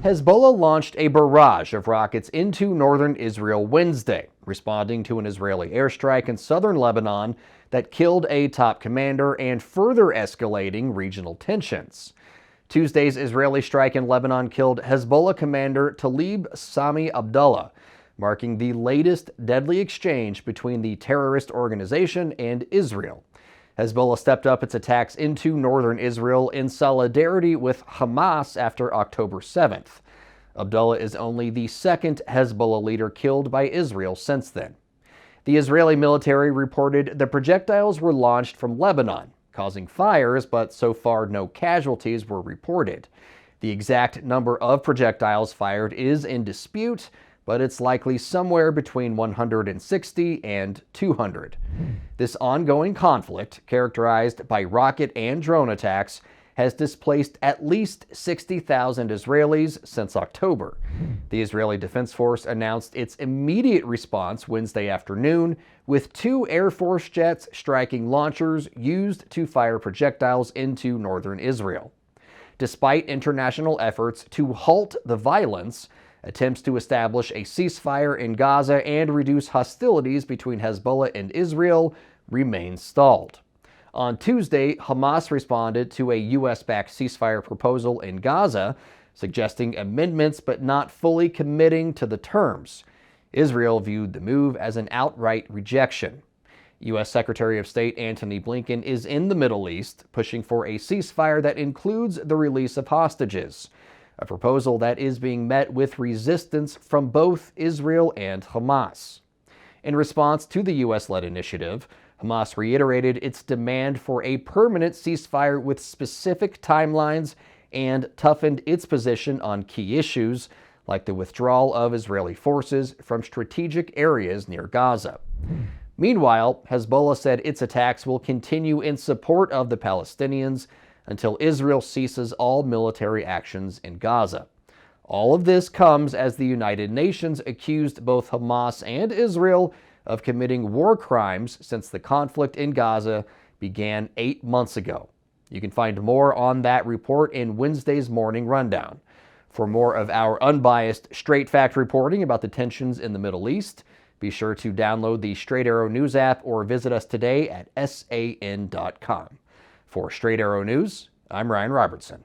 Hezbollah launched a barrage of rockets into northern Israel Wednesday, responding to an Israeli airstrike in southern Lebanon that killed a top commander and further escalating regional tensions. Tuesday's Israeli strike in Lebanon killed Hezbollah commander Taleb Sami Abdallah, marking the latest deadly exchange between the terrorist organization and Israel. Hezbollah stepped up its attacks into northern Israel in solidarity with Hamas after October 7th. Abdullah is only the second Hezbollah leader killed by Israel since then. The Israeli military reported the projectiles were launched from Lebanon, causing fires, but so far no casualties were reported. The exact number of projectiles fired is in dispute, but it's likely somewhere between 160 and 200. This ongoing conflict, characterized by rocket and drone attacks, has displaced at least 60,000 Israelis since October. The Israeli Defense Force announced its immediate response Wednesday afternoon, with 2 Air Force jets striking launchers used to fire projectiles into northern Israel. Despite international efforts to halt the violence, attempts to establish a ceasefire in Gaza and reduce hostilities between Hezbollah and Israel remain stalled. On Tuesday, Hamas responded to a U.S.-backed ceasefire proposal in Gaza, suggesting amendments but not fully committing to the terms. Israel viewed the move as an outright rejection. U.S. Secretary of State Antony Blinken is in the Middle East, pushing for a ceasefire that includes the release of hostages, a proposal that is being met with resistance from both Israel and Hamas. In response to the U.S.-led initiative, Hamas reiterated its demand for a permanent ceasefire with specific timelines and toughened its position on key issues, like the withdrawal of Israeli forces from strategic areas near Gaza. Meanwhile, Hezbollah said its attacks will continue in support of the Palestinians until Israel ceases all military actions in Gaza. All of this comes as the United Nations accused both Hamas and Israel of committing war crimes since the conflict in Gaza began 8 months ago. You can find more on that report in Wednesday's Morning Rundown. For more of our unbiased, straight-fact reporting about the tensions in the Middle East, be sure to download the Straight Arrow News app or visit us today at san.com. For Straight Arrow News, I'm Ryan Robertson.